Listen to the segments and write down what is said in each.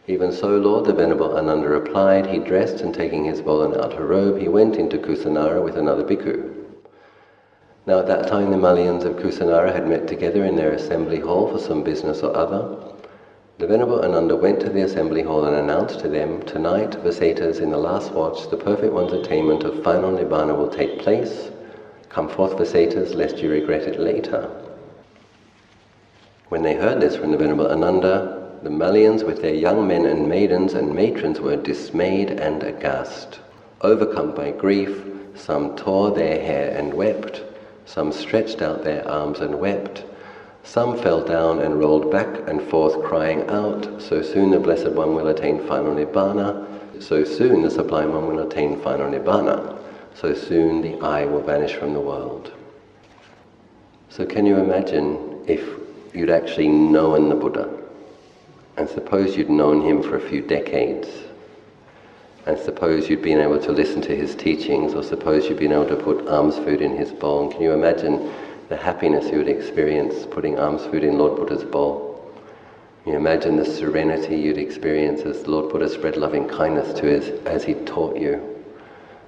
Even so, Lord, the Venerable Ananda replied. He dressed, and taking his bowl and outer robe, he went into Kusinara with another bhikkhu. Now at that time the Malayans of Kusinara had met together in their assembly hall for some business or other. The Venerable Ananda went to the assembly hall and announced to them, "Tonight, Vasetas, in the last watch, the Perfect One's attainment of final Nibbana will take place. Come forth, Vasetas, lest you regret it later." When they heard this from the Venerable Ananda, the Malayans with their young men and maidens and matrons were dismayed and aghast. Overcome by grief, some tore their hair and wept, some stretched out their arms and wept, some fell down and rolled back and forth, crying out, "So soon the Blessed One will attain final Nibbana, so soon the Sublime One will attain final Nibbana, so soon the I will vanish from the world." So can you imagine if you'd actually known the Buddha, and suppose you'd known him for a few decades, and suppose you'd been able to listen to his teachings, or suppose you'd been able to put alms food in his bowl, and can you imagine the happiness you would experience putting alms food in Lord Buddha's bowl? Can you imagine the serenity you'd experience as Lord Buddha spread loving kindness to us as he taught you?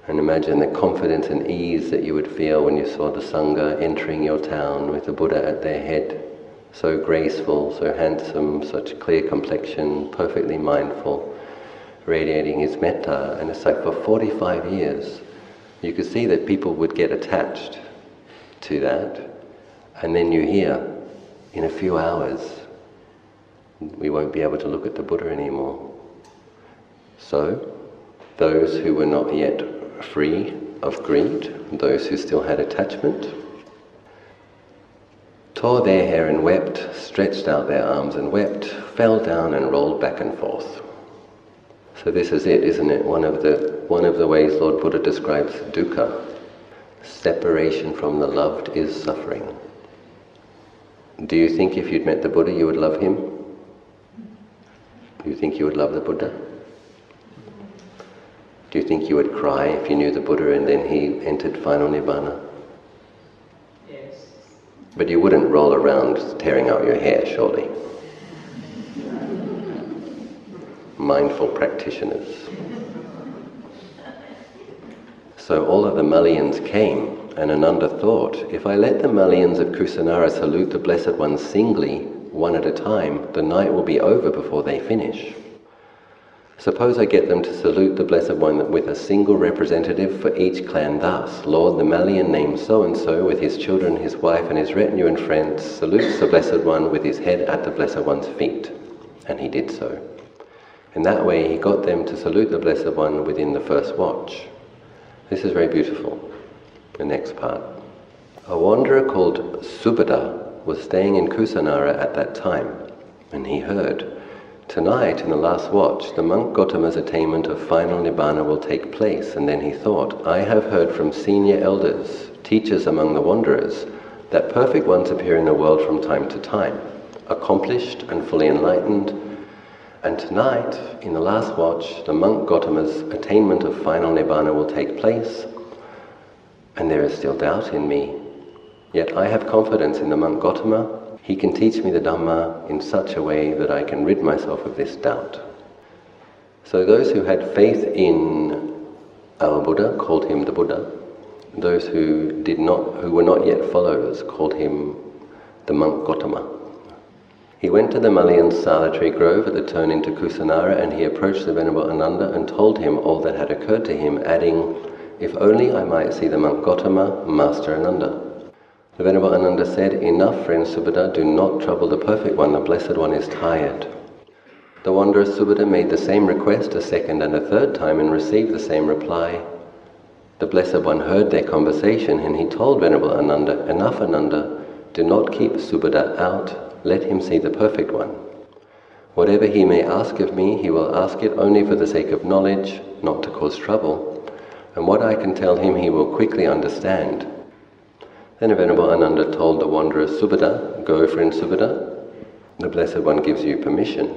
And imagine the confidence and ease that you would feel when you saw the Sangha entering your town with the Buddha at their head, so graceful, so handsome, such clear complexion, perfectly mindful, radiating his metta. And it's like for 45 years, you could see that people would get attached to that, and then you hear, in a few hours, we won't be able to look at the Buddha anymore. So, those who were not yet free of greed, those who still had attachment, tore their hair and wept, stretched out their arms and wept, fell down and rolled back and forth. So this is it, isn't it? One of the ways Lord Buddha describes dukkha. Separation from the loved is suffering. Do you think if you'd met the Buddha you would love him? Do you think you would love the Buddha? Do you think you would cry if you knew the Buddha and then he entered final Nibbana? Yes. But you wouldn't roll around tearing out your hair, surely. Mindful practitioners. So all of the Malayans came, and Ananda thought, if I let the Malayans of Kusinara salute the Blessed One singly, one at a time, the night will be over before they finish. Suppose I get them to salute the Blessed One with a single representative for each clan thus: Lord, the Malayan named so-and-so, with his children, his wife, and his retinue and friends, salutes the Blessed One with his head at the Blessed One's feet. And he did so. In that way he got them to salute the Blessed One within the first watch. This is very beautiful, the next part. A wanderer called Subhada was staying in Kusinara at that time, and he heard, "Tonight, in the last watch, the monk Gautama's attainment of final Nibbana will take place." And then he thought, "I have heard from senior elders, teachers among the wanderers, that perfect ones appear in the world from time to time, accomplished and fully enlightened. And tonight, in the last watch, the monk Gautama's attainment of final Nibbana will take place, and there is still doubt in me. Yet I have confidence in the monk Gautama. He can teach me the Dhamma in such a way that I can rid myself of this doubt." So those who had faith in our Buddha called him the Buddha. Those who were not yet followers, called him the monk Gautama. He went to the Malayan Sala tree grove at the turn into Kusinara, and he approached the Venerable Ananda and told him all that had occurred to him, adding, "If only I might see the monk Gautama, Master Ananda." The Venerable Ananda said, "Enough, friend Subhada, do not trouble the Perfect One, the Blessed One is tired." The wanderer Subhada made the same request a second and a third time and received the same reply. The Blessed One heard their conversation, and he told Venerable Ananda, "Enough, Ananda, do not keep Subhada out. Let him see the Perfect One. Whatever he may ask of me, he will ask it only for the sake of knowledge, not to cause trouble. And what I can tell him, he will quickly understand." Then the Venerable Ananda told the wanderer Subhada, "Go, friend Subhada. The Blessed One gives you permission."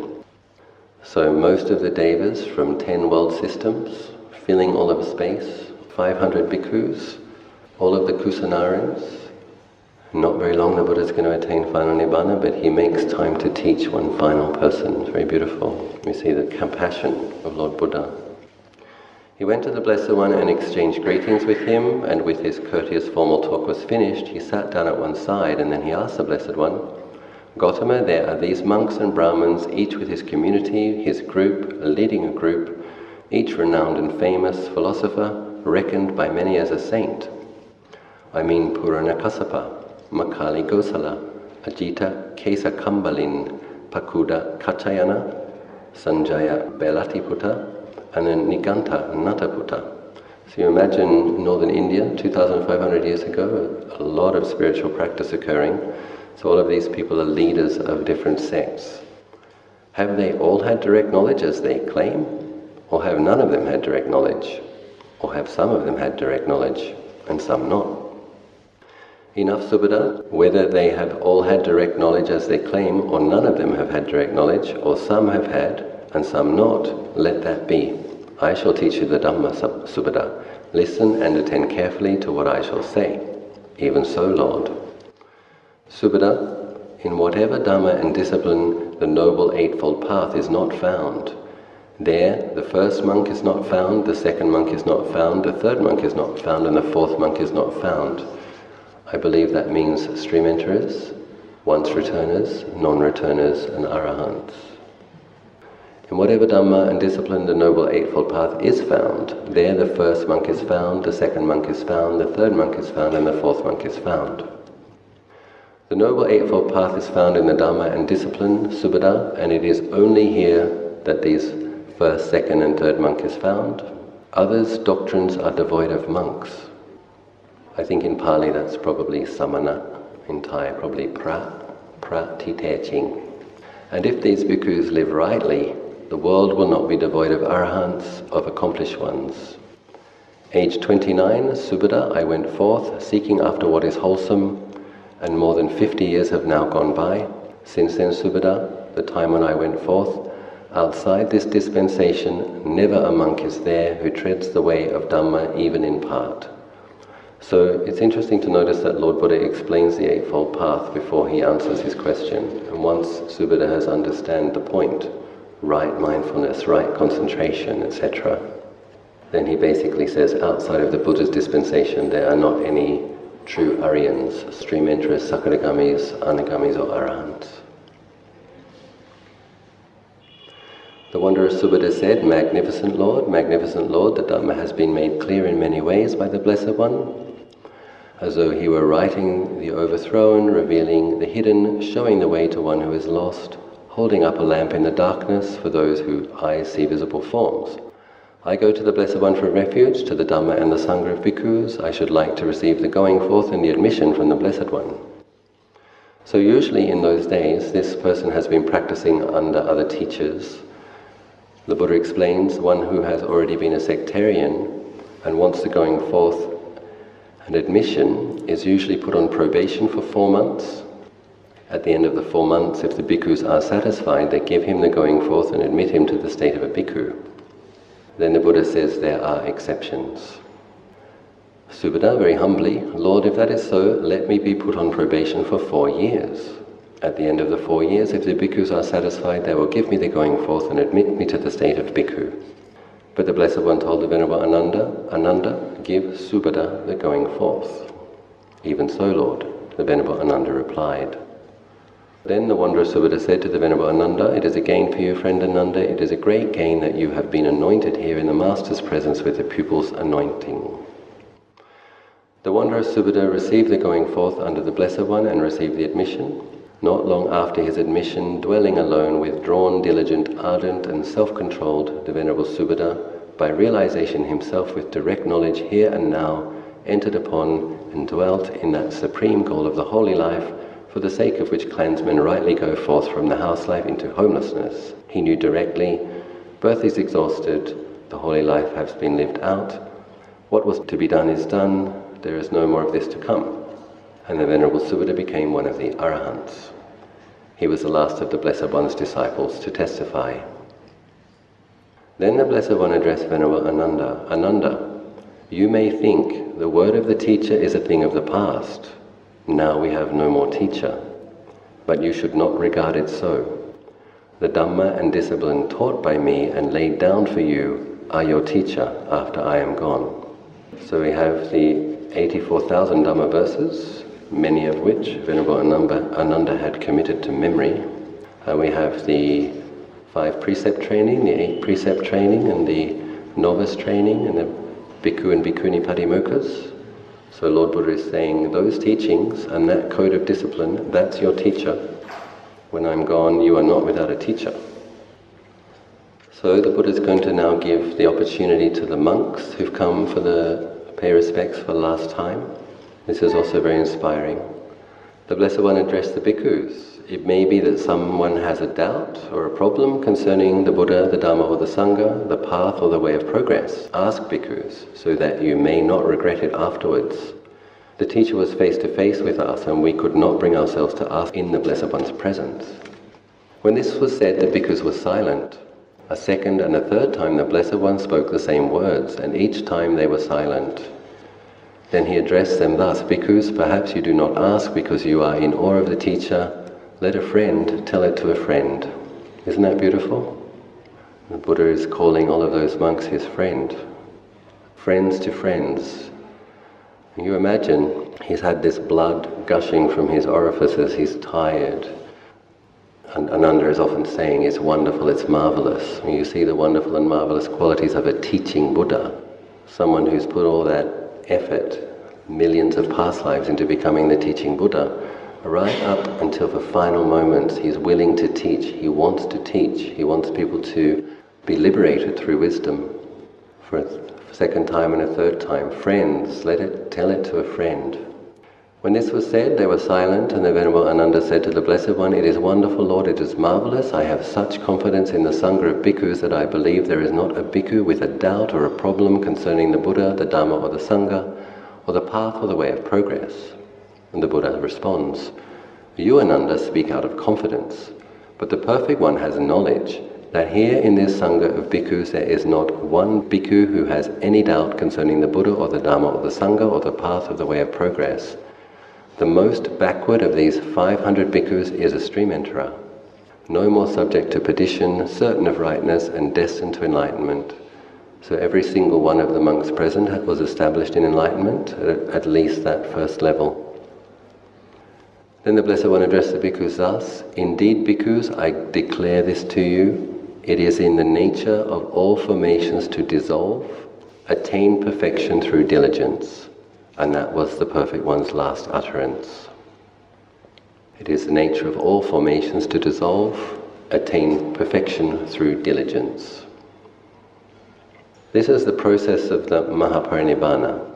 So most of the devas from 10 world systems, filling all of space, 500 bhikkhus, all of the Kusinarans, Not very long the Buddha is going to attain final Nibbana, but he makes time to teach one final person. It's very beautiful. We see the compassion of Lord Buddha. He went to the Blessed One and exchanged greetings with him, and with his courteous formal talk was finished, he sat down at one side, and then he asked the Blessed One, Gautama, there are these monks and Brahmins, each with his community, his group, leading a group, each renowned and famous philosopher, reckoned by many as a saint. I mean Purana Kassapa, Makali Gosala, Ajita Kesakambalin, Pakuda Kachayana, Sanjaya Belatiputa, and then Niganta Nataputa. So you imagine northern India, 2,500 years ago, a lot of spiritual practice occurring. So all of these people are leaders of different sects. Have they all had direct knowledge as they claim? Or have none of them had direct knowledge? Or have some of them had direct knowledge and some not? Enough, Subhada, whether they have all had direct knowledge as they claim, or none of them have had direct knowledge, or some have had and some not, let that be. I shall teach you the Dhamma, Subhada. Listen and attend carefully to what I shall say. Even so, Lord. Subhada, in whatever Dhamma and discipline the Noble Eightfold Path is not found, there the first monk is not found, the second monk is not found, the third monk is not found, and the fourth monk is not found. I believe that means stream enterers, once returners, non-returners, and arahants. In whatever Dhamma and discipline the Noble Eightfold Path is found, there the first monk is found, the second monk is found, the third monk is found, and the fourth monk is found. The Noble Eightfold Path is found in the Dhamma and discipline, Subhada, and it is only here that these first, second, and third monk is found. Others' doctrines are devoid of monks. I think in Pali that's probably samana, in Thai probably pratiteching. And if these bhikkhus live rightly, the world will not be devoid of arahants, of accomplished ones. Age 29, Subhada, I went forth, seeking after what is wholesome, and more than 50 years have now gone by. Since then, Subhada, the time when I went forth, outside this dispensation, never a monk is there who treads the way of Dhamma even in part. So it's interesting to notice that Lord Buddha explains the Eightfold Path before he answers his question. And once Subhada has understood the point, right mindfulness, right concentration, etc., then he basically says outside of the Buddha's dispensation there are not any true Aryans, stream enterers, Sakadagamis, Anagamis or Arahants. The wanderer Subhada said, magnificent Lord, the Dhamma has been made clear in many ways by the Blessed One, as though he were writing the overthrown, revealing the hidden, showing the way to one who is lost, holding up a lamp in the darkness for those whose eyes see visible forms. I go to the Blessed One for refuge, to the Dhamma and the Sangha of bhikkhus. I should like to receive the going forth and the admission from the Blessed One. So usually in those days, this person has been practicing under other teachers. The Buddha explains one who has already been a sectarian and wants the going forth and admission is usually put on probation for 4 months. At the end of the 4 months, if the bhikkhus are satisfied, they give him the going forth and admit him to the state of a bhikkhu. Then the Buddha says there are exceptions. Subhada, very humbly, Lord, if that is so, let me be put on probation for 4 years. At the end of the 4 years, if the bhikkhus are satisfied, they will give me the going forth and admit me to the state of bhikkhu. But the Blessed One told the Venerable Ananda, give Subhada the going forth. Even so, Lord, the Venerable Ananda replied. Then the wanderer Subhada said to the Venerable Ananda, it is a gain for you, friend Ananda, it is a great gain that you have been anointed here in the Master's presence with the pupil's anointing. The wanderer Subhada received the going forth under the Blessed One and received the admission. Not long after his admission, dwelling alone, withdrawn, diligent, ardent, and self-controlled, the Venerable Subhada, by realization himself with direct knowledge here and now, entered upon and dwelt in that supreme goal of the holy life, for the sake of which clansmen rightly go forth from the house life into homelessness. He knew directly, birth is exhausted, the holy life has been lived out, what was to be done is done, there is no more of this to come. And the Venerable Subhada became one of the Arahants. He was the last of the Blessed One's disciples to testify. Then the Blessed One addressed Venerable Ananda, you may think the word of the teacher is a thing of the past. Now we have no more teacher. But you should not regard it so. The Dhamma and discipline taught by me and laid down for you are your teacher after I am gone. So we have the 84,000 Dhamma verses, many of which Venerable Ananda had committed to memory. We have the 5 precept training, the 8 precept training, and the novice training, and the bhikkhu and bhikkhuni patimokkha's. So Lord Buddha is saying, those teachings and that code of discipline, that's your teacher. When I'm gone, you are not without a teacher. So the Buddha is going to now give the opportunity to the monks who've come for the pay respects for the last time. This is also very inspiring. The Blessed One addressed the bhikkhus. It may be that someone has a doubt or a problem concerning the Buddha, the Dhamma or the Sangha, the path or the way of progress. Ask bhikkhus so that you may not regret it afterwards. The teacher was face to face with us and we could not bring ourselves to ask in the Blessed One's presence. When this was said, the bhikkhus were silent. A second and a third time the Blessed One spoke the same words, and each time they were silent. Then he addressed them thus, bhikkhus, perhaps you do not ask because you are in awe of the teacher. Let a friend tell it to a friend. Isn't that beautiful? The Buddha is calling all of those monks his friend. Friends to friends. You imagine he's had this blood gushing from his orifices, he's tired. And Ananda is often saying, it's wonderful, it's marvelous. You see the wonderful and marvelous qualities of a teaching Buddha, someone who's put all that effort, millions of past lives into becoming the teaching Buddha, right up until the final moments he's willing to teach, he wants to teach, he wants people to be liberated through wisdom. For a second time and a third time, friends, tell it to a friend. When this was said, they were silent, and the Venerable Ananda said to the Blessed One, it is wonderful, Lord, it is marvelous. I have such confidence in the Sangha of bhikkhus that I believe there is not a bhikkhu with a doubt or a problem concerning the Buddha, the Dhamma or the Sangha, or the path or the way of progress. And the Buddha responds, you, Ananda, speak out of confidence, but the Perfect One has knowledge that here in this Sangha of bhikkhus there is not one bhikkhu who has any doubt concerning the Buddha or the Dhamma or the Sangha or the path of the way of progress. The most backward of these 500 bhikkhus is a stream enterer, no more subject to perdition, certain of rightness, and destined to enlightenment. So every single one of the monks present was established in enlightenment, at least that first level. Then the Blessed One addressed the bhikkhus thus, indeed, bhikkhus, I declare this to you, it is in the nature of all formations to dissolve, attain perfection through diligence. And that was the Perfect One's last utterance. It is the nature of all formations to dissolve, attain perfection through diligence. This is the process of the Mahaparinibbana.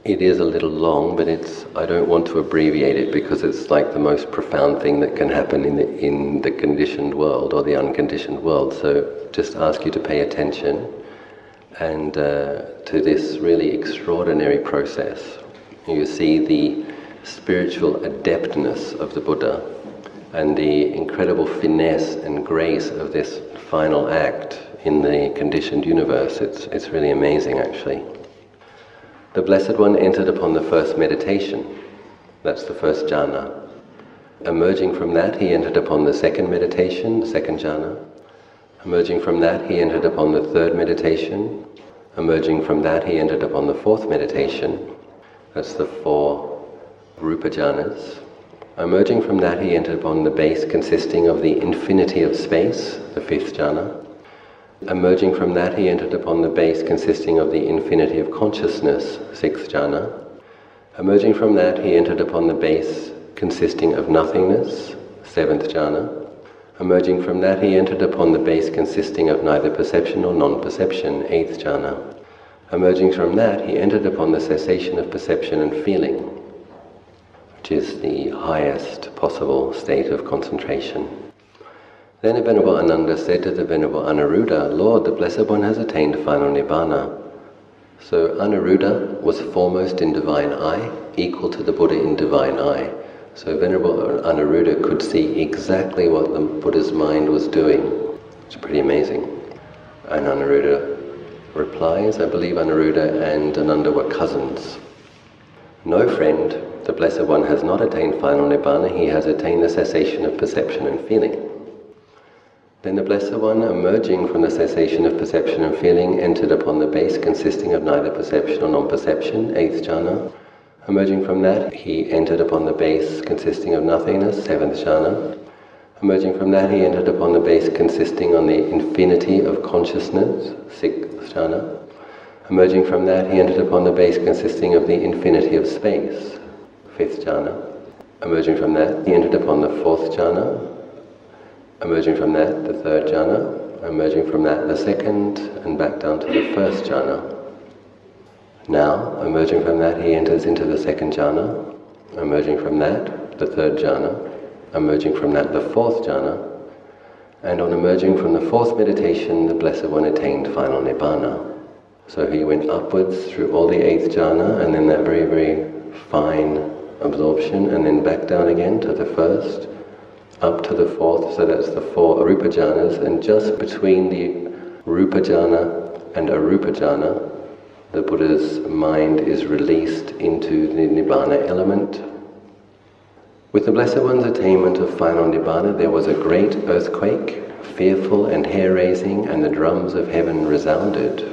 It is a little long, but I don't want to abbreviate it because it's like the most profound thing that can happen in the conditioned world or the unconditioned world. So just ask you to pay attention and to this really extraordinary process. You see the spiritual adeptness of the Buddha and the incredible finesse and grace of this final act in the conditioned universe. It's really amazing, actually. The Blessed One entered upon the first meditation. That's the first jhana. Emerging from that, he entered upon the second meditation, the second jhana. Emerging from that, he entered upon the third meditation. Emerging from that, he entered upon the fourth meditation. That's the 4 Rupa jhanas. Emerging from that, he entered upon the base consisting of the infinity of space, the 5th jhana. Emerging from that, he entered upon the base consisting of the infinity of consciousness, 6th jhana. Emerging from that, he entered upon the base consisting of nothingness, 7th jhana. Emerging from that, he entered upon the base consisting of neither perception nor non-perception, 8th jhana. Emerging from that, he entered upon the cessation of perception and feeling, which is the highest possible state of concentration. Then the Venerable Ananda said to the Venerable Anuruddha, Lord, the Blessed One has attained final Nibbana. So Anuruddha was foremost in divine eye, equal to the Buddha in divine eye. So Venerable Anuruddha could see exactly what the Buddha's mind was doing. It's pretty amazing. And Anuruddha replies, I believe Anuruddha and Ananda were cousins. No friend, the Blessed One has not attained final Nibbana, he has attained the cessation of perception and feeling. Then the Blessed One, emerging from the cessation of perception and feeling, entered upon the base consisting of neither perception nor non-perception, 8th jhana. Emerging from that, he entered upon the base consisting of nothingness, 7th jhana. Emerging from that, he entered upon the base consisting on the infinity of consciousness, 6th jhana. Emerging from that, he entered upon the base consisting of the infinity of space, 5th jhana. Emerging from that, he entered upon the 4th jhana. Emerging from that, the 3rd jhana. Emerging from that, the 2nd, and back down to the 1st jhana. Now, emerging from that, he enters into the 2nd jhana. Emerging from that, the 3rd jhana. Emerging from that, the 4th jhana. And on emerging from the 4th meditation, the Blessed One attained final Nibbana. So he went upwards through all the 8th jhana, and then that very, very fine absorption, and then back down again to the 1st, up to the 4th, so that's the 4 arupa jhanas, and just between the rupa jhana and arupa jhana, the Buddha's mind is released into the Nibbana element. With the Blessed One's attainment of final Nibbana, there was a great earthquake, fearful and hair-raising, and the drums of heaven resounded.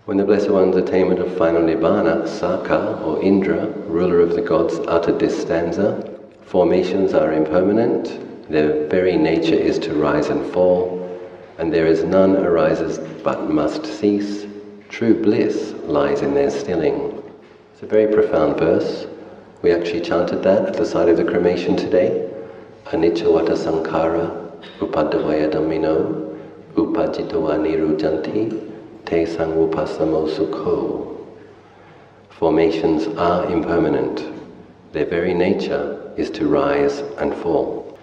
When the Blessed One's attainment of final Nibbana, Saka, or Indra, ruler of the gods, uttered this stanza, formations are impermanent, their very nature is to rise and fall, and there is none arises but must cease. True bliss lies in their stilling. It's a very profound verse. We actually chanted that at the site of the cremation today. Anicca sankhara upadavaya dhammino upajitava nirujanti te sangupasamo sukho. Formations are impermanent. Their very nature is to rise and fall.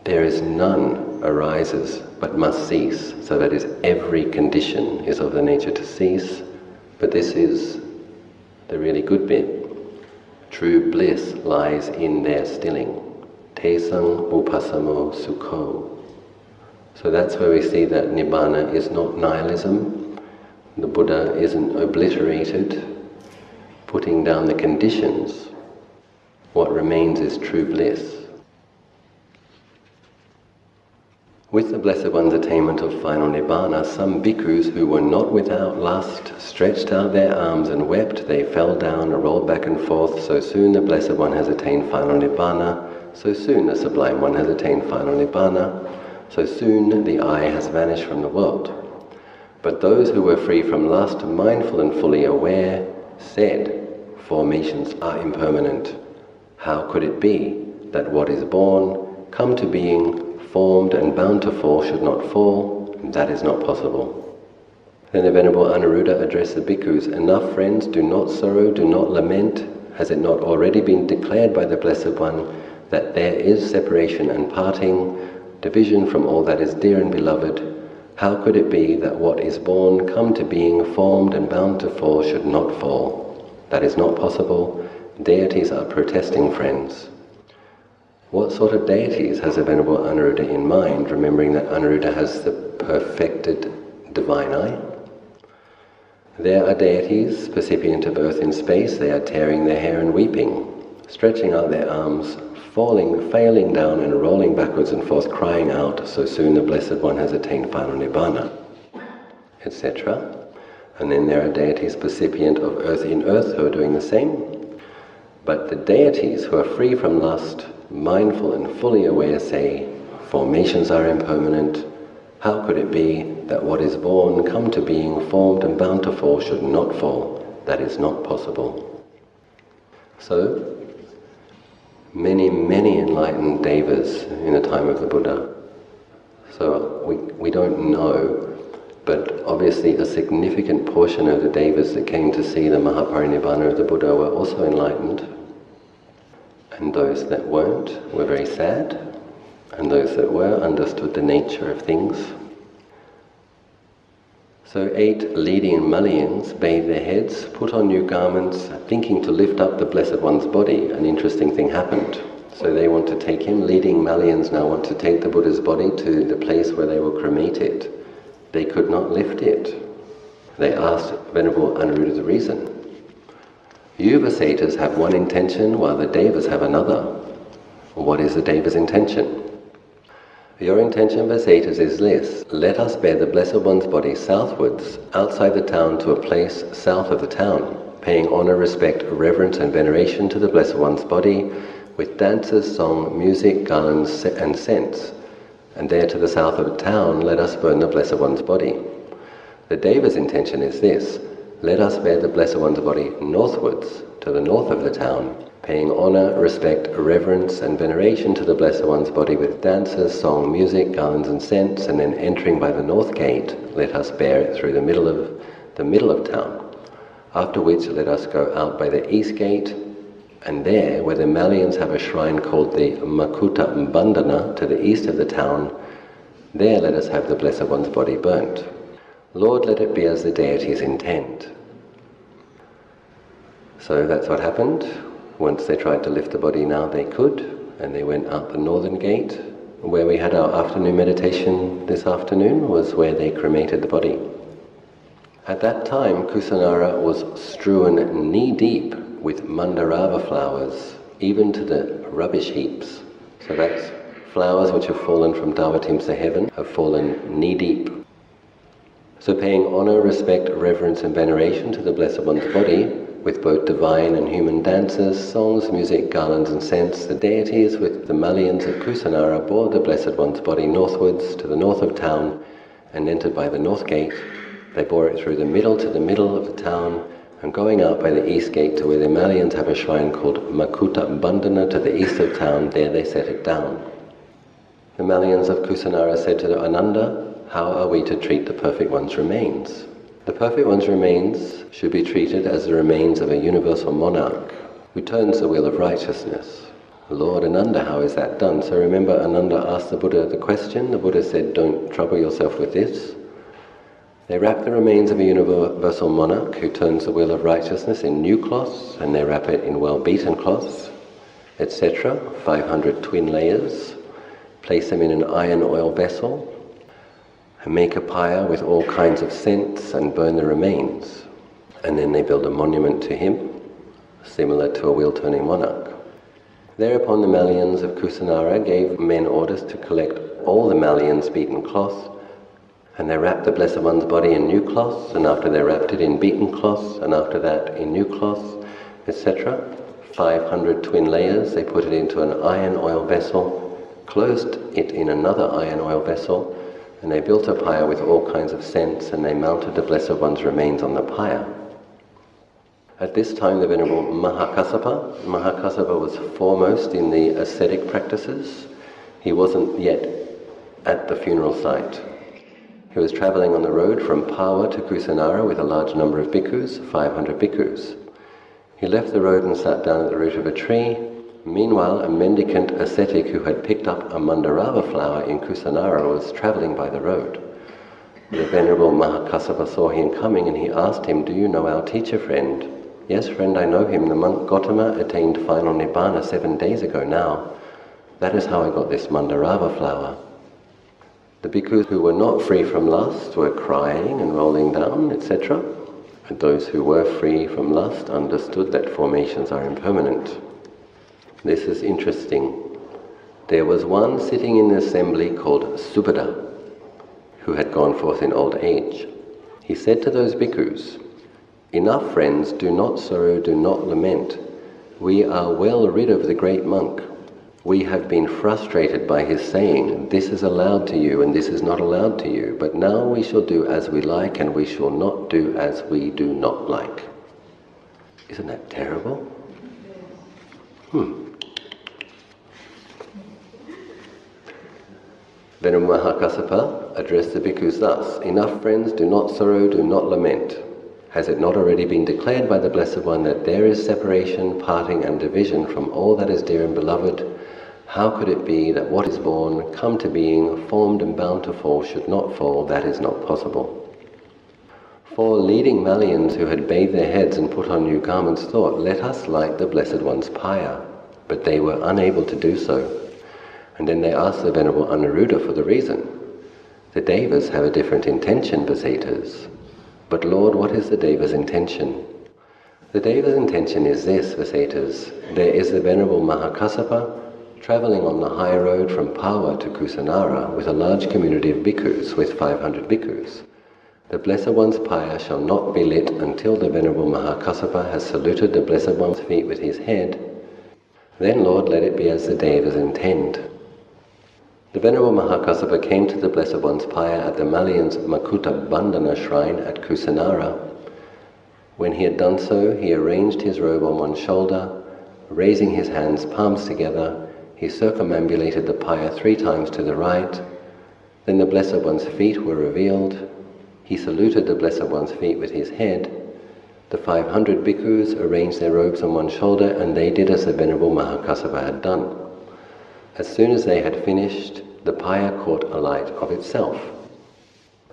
There is none arises but must cease, so that is, every condition is of the nature to cease, but this is the really good bit. True bliss lies in their stilling. Te sang upasamo sukho. So that's where we see that Nibbana is not nihilism. The Buddha isn't obliterated, putting down the conditions. What remains is true bliss. With the Blessed One's attainment of final Nibbana, some bhikkhus who were not without lust stretched out their arms and wept. They fell down and rolled back and forth. So soon the Blessed One has attained final Nibbana. So soon the Sublime One has attained final Nibbana. So soon the I has vanished from the world. But those who were free from lust, mindful and fully aware, said, formations are impermanent. How could it be that what is born, come to being, formed and bound to fall should not fall? That is not possible. Then the Venerable Anuruddha addressed the bhikkhus, enough friends, do not sorrow, do not lament. Has it not already been declared by the Blessed One that there is separation and parting, division from all that is dear and beloved? How could it be that what is born, come to being, formed and bound to fall should not fall? That is not possible. Deities are protesting, friends. What sort of deities has the Venerable Anuruddha in mind, remembering that Anuruddha has the perfected divine eye? There are deities, percipient of earth in space. They are tearing their hair and weeping, stretching out their arms, falling, failing down and rolling backwards and forth, crying out, so soon the Blessed One has attained final Nibbana, etc. And then there are deities percipient of earth in earth who are doing the same. But the deities who are free from lust, mindful and fully aware, say, formations are impermanent. How could it be that what is born, come to being, formed and bound to fall should not fall? That is not possible. So, many enlightened devas in the time of the Buddha. So we don't know, but obviously a significant portion of the devas that came to see the Mahaparinibbana of the Buddha were also enlightened. And those that weren't were very sad, and those that were understood the nature of things. So 8 leading Malians bathed their heads, put on new garments, thinking to lift up the Blessed One's body. An interesting thing happened. So they want to take him, leading Malians now want to take the Buddha's body to the place where they will cremate it. They could not lift it. They asked Venerable Anuruddha the reason. You Vasetas have one intention while the Devas have another. What is the Deva's intention? Your intention, Vasetas, is this: let us bear the Blessed One's body southwards, outside the town, to a place south of the town, paying honor, respect, reverence and veneration to the Blessed One's body, with dances, song, music, garlands and scents. And there to the south of the town let us burn the Blessed One's body. The Deva's intention is this: let us bear the Blessed One's body northwards, to the north of the town, paying honor, respect, reverence and veneration to the Blessed One's body with dances, song, music, garlands and scents, and then entering by the north gate, let us bear it through the middle of town. After which let us go out by the east gate, and there, where the Malians have a shrine called the Mahaparinibbana to the east of the town, there let us have the Blessed One's body burnt. Lord, let it be as the deities intend. So that's what happened. Once they tried to lift the body, now they could, and they went out the northern gate. Where we had our afternoon meditation this afternoon was where they cremated the body. At that time, Kusinara was strewn knee-deep with mandarava flowers, even to the rubbish heaps. So that's flowers which have fallen from Davatimsa heaven, have fallen knee-deep. So paying honor, respect, reverence and veneration to the Blessed One's body, with both divine and human dances, songs, music, garlands and scents, the deities with the Malians of Kusinara bore the Blessed One's body northwards to the north of town and entered by the north gate. They bore it through the middle to the middle of the town, and going out by the east gate to where the Malians have a shrine called Mahaparinibbana to the east of town, there they set it down. The Malians of Kusinara said to Ananda, how are we to treat the Perfect One's remains? The Perfect One's remains should be treated as the remains of a universal monarch who turns the wheel of righteousness. Lord Ananda, how is that done? So remember, Ananda asked the Buddha the question. The Buddha said, don't trouble yourself with this. They wrap the remains of a universal monarch who turns the wheel of righteousness in new cloths, and they wrap it in well-beaten cloths, etc., 500 twin layers, place them in an iron oil vessel, and make a pyre with all kinds of scents and burn the remains. And then they build a monument to him, similar to a wheel-turning monarch. Thereupon the Malians of Kusinara gave men orders to collect all the Malians' beaten cloth, and they wrapped the Blessed One's body in new cloths, and after they wrapped it in beaten cloths, and after that in new cloths, etc., 500 twin layers, they put it into an iron oil vessel, closed it in another iron oil vessel, and they built a pyre with all kinds of scents, and they mounted the Blessed One's remains on the pyre. At this time, the Venerable Mahakassapa was foremost in the ascetic practices. He wasn't yet at the funeral site. He was travelling on the road from Pawa to Kusinara with a large number of bhikkhus, 500 bhikkhus. He left the road and sat down at the root of a tree. Meanwhile, a mendicant ascetic who had picked up a mandarava flower in Kusinara was travelling by the road. The Venerable Mahakassapa saw him coming, and he asked him, do you know our teacher friend? Yes, friend, I know him. The monk Gautama attained final Nibbana 7 days ago now. That is how I got this mandarava flower. The bhikkhus who were not free from lust were crying and rolling down, etc. And those who were free from lust understood that formations are impermanent. This is interesting. There was one sitting in the assembly called Subhada, who had gone forth in old age. He said to those bhikkhus, enough, friends, do not sorrow, do not lament. We are well rid of the great monk. We have been frustrated by his saying, this is allowed to you and this is not allowed to you, but now we shall do as we like and we shall not do as we do not like. Isn't that terrible? Venerable Mahakassapa addressed the bhikkhus thus, enough, friends, do not sorrow, do not lament. Has it not already been declared by the Blessed One that there is separation, parting and division from all that is dear and beloved? How could it be that what is born, come to being, formed and bound to fall should not fall? That is not possible. 4 leading Malians who had bathed their heads and put on new garments thought, let us light the Blessed One's pyre. But they were unable to do so. And then they asked the Venerable Anuruddha for the reason. The Devas have a different intention, Vasetas. But Lord, what is the Deva's intention? The Deva's intention is this, Vasetas. There is the Venerable Mahakassapa travelling on the high road from Pawa to Kusinara with a large community of bhikkhus, with 500 bhikkhus. The Blessed One's pyre shall not be lit until the Venerable Mahakassapa has saluted the Blessed One's feet with his head. Then, Lord, let it be as the Devas intend. The Venerable Mahakassapa came to the Blessed One's pyre at the Malian's Makuta Bandhana shrine at Kusinara. When he had done so, he arranged his robe on one shoulder. Raising his hands, palms together, he circumambulated the pyre 3 times to the right. Then the Blessed One's feet were revealed. He saluted the Blessed One's feet with his head. The 500 bhikkhus arranged their robes on one shoulder, and they did as the Venerable Mahakassapa had done. As soon as they had finished, the pyre caught alight of itself.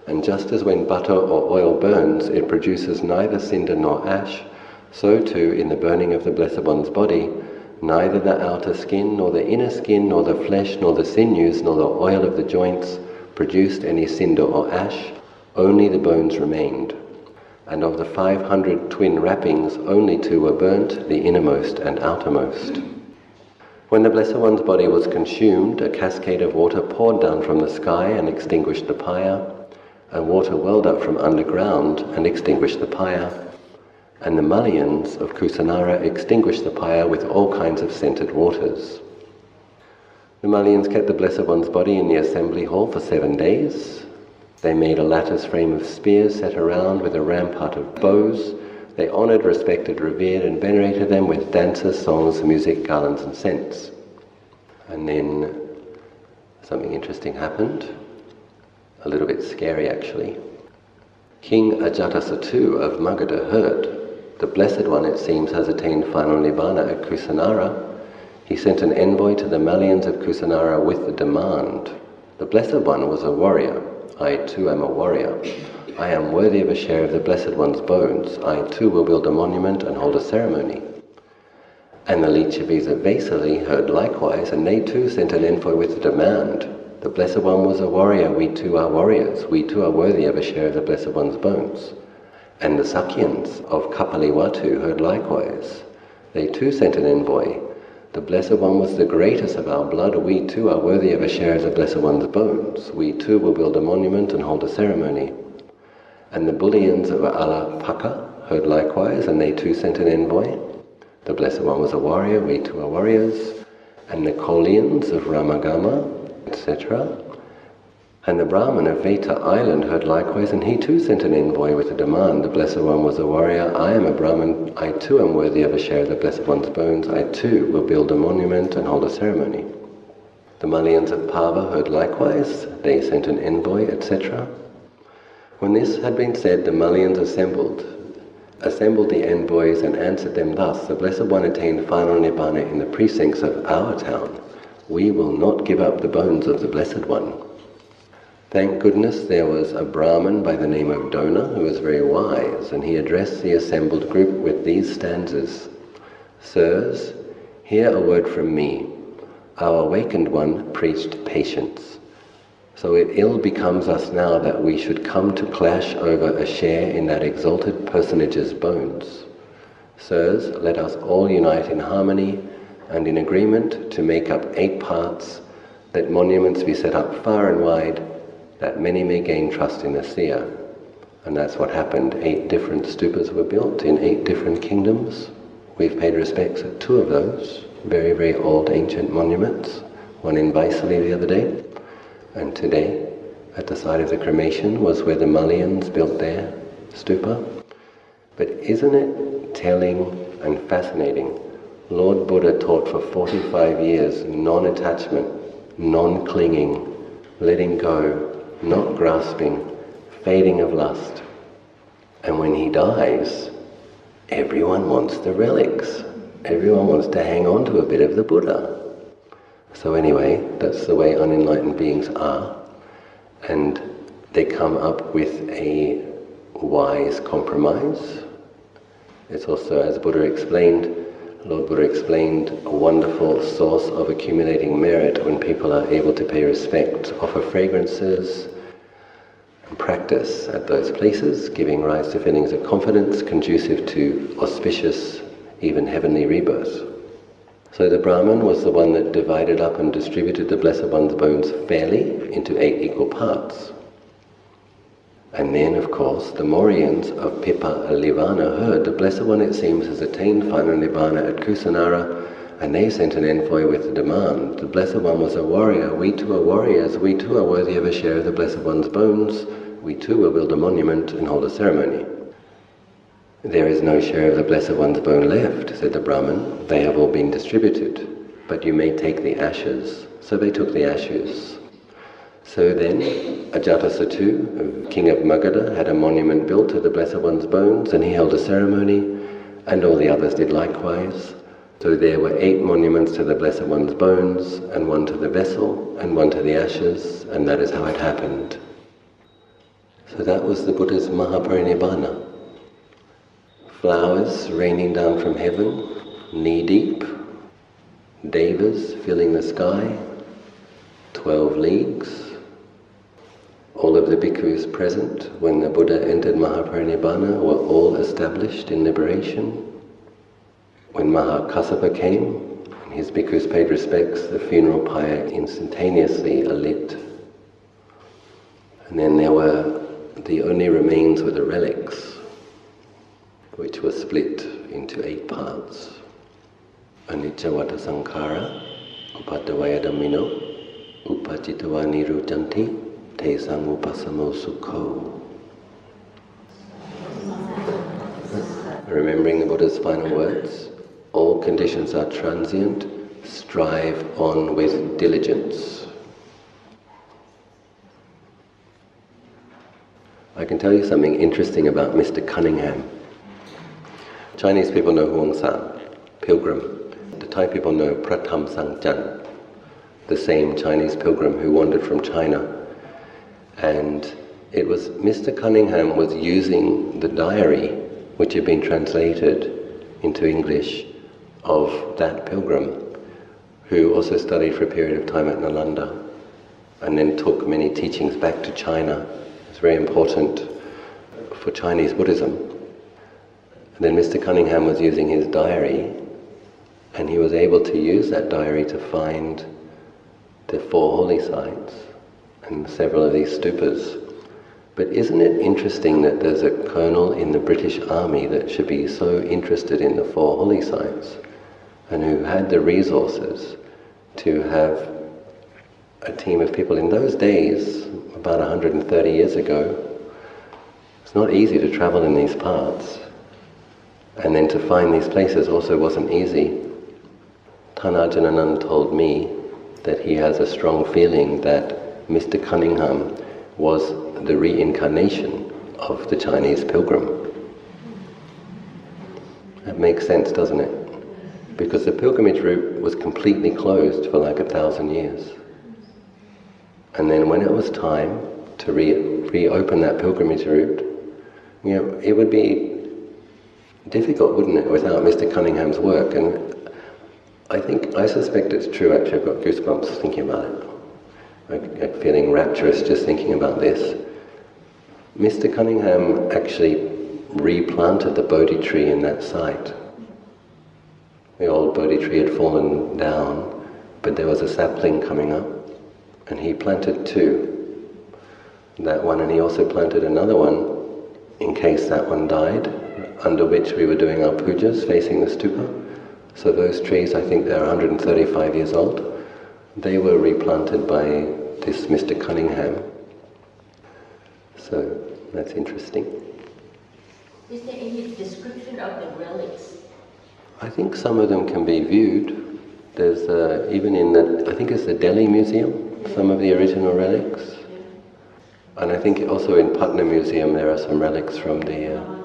And just as when butter or oil burns, it produces neither cinder nor ash, so too in the burning of the Blessed One's body, neither the outer skin, nor the inner skin, nor the flesh, nor the sinews, nor the oil of the joints produced any cinder or ash, only the bones remained. And of the 500 twin wrappings, only 2 were burnt, the innermost and outermost. When the Blessed One's body was consumed, a cascade of water poured down from the sky and extinguished the pyre, and water welled up from underground and extinguished the pyre, and the Malians of Kusinara extinguished the pyre with all kinds of scented waters. The Malians kept the Blessed One's body in the assembly hall for 7 days. They made a lattice frame of spears set around with a rampart of bows. They honoured, respected, revered, and venerated them with dances, songs, music, garlands, and scents. And then something interesting happened. A little bit scary, actually. King Ajatasattu of Magadha heard. The Blessed One, it seems, has attained final Nibbana at Kusinara. He sent an envoy to the Malians of Kusinara with the demand. The Blessed One was a warrior. I too am a warrior. I am worthy of a share of the Blessed One's bones. I too will build a monument and hold a ceremony. And the Lichavis of Vesali heard likewise, and they too sent an envoy with the demand. The Blessed One was a warrior, we too are warriors. We too are worthy of a share of the Blessed One's bones. And the Sakyans of Kapaliwatu heard likewise. They too sent an envoy. The Blessed One was the greatest of our blood. We too are worthy of a share of the Blessed One's bones. We too will build a monument and hold a ceremony. And the Bullians of Alapaka heard likewise, and they too sent an envoy. The Blessed One was a warrior, we too are warriors. And the Kolians of Ramagama, etc. And the Brahmin of Veta Island heard likewise, and he too sent an envoy with a demand. The Blessed One was a warrior, I am a Brahmin, I too am worthy of a share of the Blessed One's bones, I too will build a monument and hold a ceremony. The Malians of Pava heard likewise, they sent an envoy, etc. When this had been said, the Malians assembled the envoys and answered them thus: the Blessed One attained final Nibbana in the precincts of our town. We will not give up the bones of the Blessed One. Thank goodness there was a Brahmin by the name of Dona who was very wise, and he addressed the assembled group with these stanzas. Sirs, hear a word from me. Our awakened one preached patience. So it ill becomes us now that we should come to clash over a share in that exalted personage's bones. Sirs, let us all unite in harmony and in agreement to make up 8 parts, that monuments be set up far and wide, that many may gain trust in the seer. And that's what happened. 8 different stupas were built in 8 different kingdoms. We've paid respects at 2 of those, very, very old ancient monuments. One in Vaisali the other day, and today, at the site of the cremation, was where the Malians built their stupa. But isn't it telling and fascinating? Lord Buddha taught for 45 years non-attachment, non-clinging, letting go, not grasping, fading of lust. And when he dies, everyone wants the relics. Everyone wants to hang on to a bit of the Buddha. So anyway, that's the way unenlightened beings are. And they come up with a wise compromise. It's also, as Lord Buddha explained, a wonderful source of accumulating merit when people are able to pay respect, offer fragrances, and practice at those places, giving rise to feelings of confidence conducive to auspicious, even heavenly rebirth. So the Brahman was the one that divided up and distributed the Blessed One's bones fairly into 8 equal parts. And then, of course, the Mauryans of Pippa Livana heard the Blessed One, it seems, has attained final Nibbana at Kusinara, and they sent an envoy with the demand. The Blessed One was a warrior. We too are warriors. We too are worthy of a share of the Blessed One's bones. We too will build a monument and hold a ceremony. There is no share of the Blessed One's bone left, said the Brahmin. They have all been distributed, but you may take the ashes. So they took the ashes. So then, Ajatasattu, king of Magadha, had a monument built to the Blessed One's bones, and he held a ceremony, and all the others did likewise. So there were 8 monuments to the Blessed One's bones, and 1 to the vessel, and 1 to the ashes, and that is how it happened. So that was the Buddha's Mahaparinibbana. Flowers raining down from heaven, knee-deep, devas filling the sky, 12 leagues. All of the bhikkhus present when the Buddha entered Mahaparinibbana were all established in liberation. When Mahakassapa came, and his bhikkhus paid respects, the funeral pyre instantaneously alit. And then there were, the only remains were the relics, which were split into 8 parts. Anicca sankhara, upadavaya dhammino, upajitava nirujanti, te sang upasamo sukho. Remembering the Buddha's final words, all conditions are transient, strive on with diligence. I can tell you something interesting about Mr. Cunningham. Chinese people know Huang San, pilgrim. The Thai people know Pratham Sangchan, the same Chinese pilgrim who wandered from China. And it was Mr. Cunningham was using the diary, which had been translated into English, of that pilgrim, who also studied for a period of time at Nalanda, and then took many teachings back to China. It's very important for Chinese Buddhism. And then Mr. Cunningham was using his diary, and he was able to use that diary to find the 4 holy sites and several of these stupas. But isn't it interesting that there's a colonel in the British Army that should be so interested in the 4 holy sites, and who had the resources to have a team of people in those days, about 130 years ago. It's not easy to travel in these parts, and then to find these places also wasn't easy. Tanajananand told me that he has a strong feeling that Mr. Cunningham was the reincarnation of the Chinese pilgrim. That makes sense, doesn't it? Because the pilgrimage route was completely closed for like 1,000 years. And then when it was time to reopen that pilgrimage route, it would be difficult, wouldn't it, without Mr. Cunningham's work? And I suspect it's true, actually. I've got goosebumps thinking about it. I'm feeling rapturous just thinking about this. Mr. Cunningham actually replanted the Bodhi tree in that site. The old Bodhi tree had fallen down, but there was a sapling coming up, and he planted 2. That one, and he also planted another one in case that one died, under which we were doing our pujas facing the stupa. So those trees, I think they're 135 years old. They were replanted by this Mr. Cunningham. So that's interesting. Is there any description of the relics? I think some of them can be viewed. There's even in the, I think it's the Delhi Museum, some of the original relics. And I think also in Patna Museum there are some relics from the...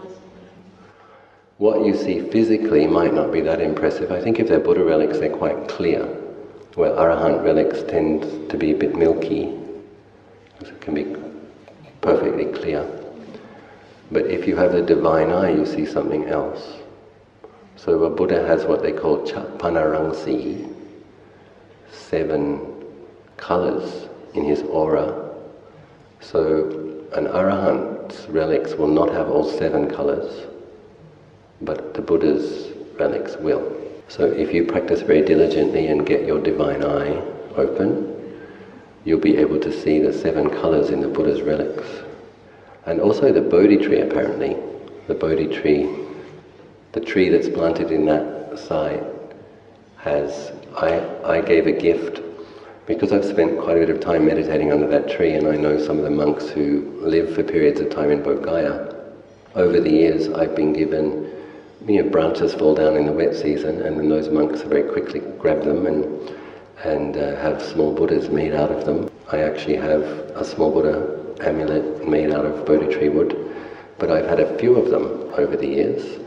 What you see physically might not be that impressive. I think if they're Buddha relics, they're quite clear, where Arahant relics tend to be a bit milky. It can be perfectly clear. But if you have the divine eye, you see something else. So a Buddha has what they call Chapanarangsi, 7 colors in his aura. So an Arahant's relics will not have all 7 colors, but the Buddha's relics will. So if you practice very diligently and get your divine eye open, you'll be able to see the 7 colors in the Buddha's relics. And also the Bodhi tree, apparently. The Bodhi tree, the tree that's planted in that site, has... I gave a gift because I've spent quite a bit of time meditating under that tree, and I know some of the monks who live for periods of time in Bodh Gaya. Over the years I've been given, branches fall down in the wet season, and then those monks very quickly grab them and have small Buddhas made out of them. I actually have a small Buddha amulet made out of Bodhi tree wood, but I've had a few of them over the years,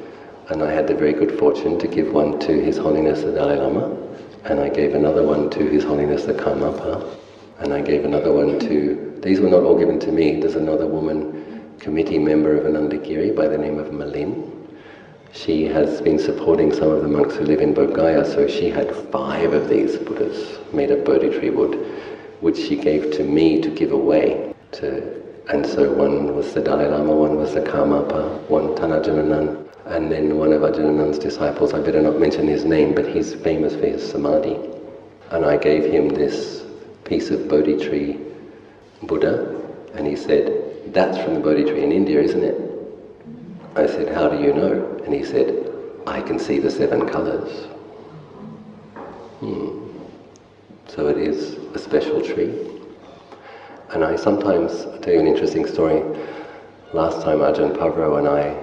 and I had the very good fortune to give one to His Holiness the Dalai Lama, and I gave another one to His Holiness the Karmapa, and I gave another one to... These were not all given to me. There's another woman, committee member of Anandagiri by the name of Malin. She has been supporting some of the monks who live in Bodh Gaya, so she had 5 of these Buddhas made of Bodhi tree wood, which she gave to me to give away. And so one was the Dalai Lama, one was the Karmapa, one Ajahn, and then one of Ajahn disciples, I better not mention his name, but he's famous for his samadhi. And I gave him this piece of Bodhi tree Buddha, and he said, "That's from the Bodhi tree in India, isn't it?" I said, "How do you know?" And he said, "I can see the 7 colors." So it is a special tree. And I'll tell you an interesting story. Last time Ajahn Pavro and I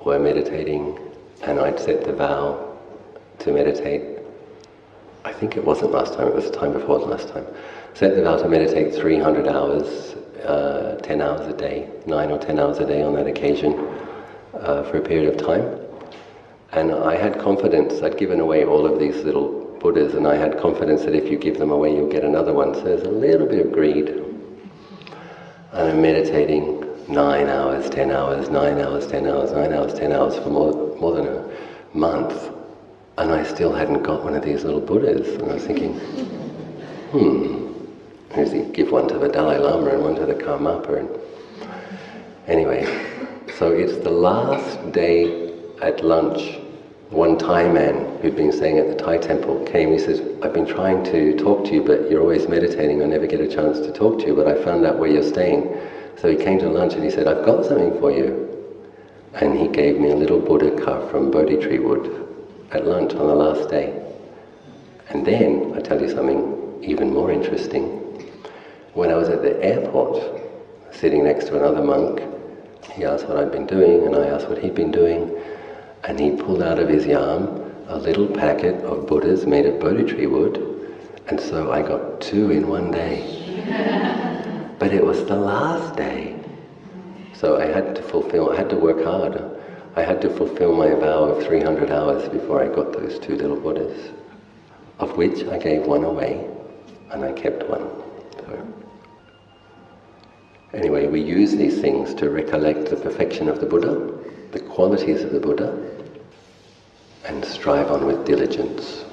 were meditating, and I'd set the vow to meditate. I think it wasn't last time, it was the time before the last time. Set the vow to meditate 300 hours, 10 hours a day, 9 or 10 hours a day on that occasion, for a period of time. And I had confidence. I'd given away all of these little Buddhas, and I had confidence that if you give them away, you'll get another one. So there's a little bit of greed. And I'm meditating 9 hours, 10 hours, 9 hours, 10 hours, 9 hours, 10 hours for more than a month. And I still hadn't got one of these little Buddhas. And I was thinking, give one to the Dalai Lama and one to the Karmapa. And anyway, so it's the last day at lunch. One Thai man who'd been staying at the Thai temple came. He says, "I've been trying to talk to you, but you're always meditating. I never get a chance to talk to you, but I found out where you're staying." So he came to lunch and he said, "I've got something for you." And he gave me a little Buddha carved from Bodhi tree wood at lunch on the last day. And then, I tell you something even more interesting. When I was at the airport, sitting next to another monk, he asked what I'd been doing, and I asked what he'd been doing. And he pulled out of his yarn a little packet of Buddhas made of Bodhi tree wood, and so I got 2 in one day. But it was the last day. So I had to work hard. I had to fulfill my vow of 300 hours before I got those 2 little Buddhas, of which I gave one away, and I kept one. So anyway, we use these things to recollect the perfection of the Buddha, the qualities of the Buddha, and strive on with diligence.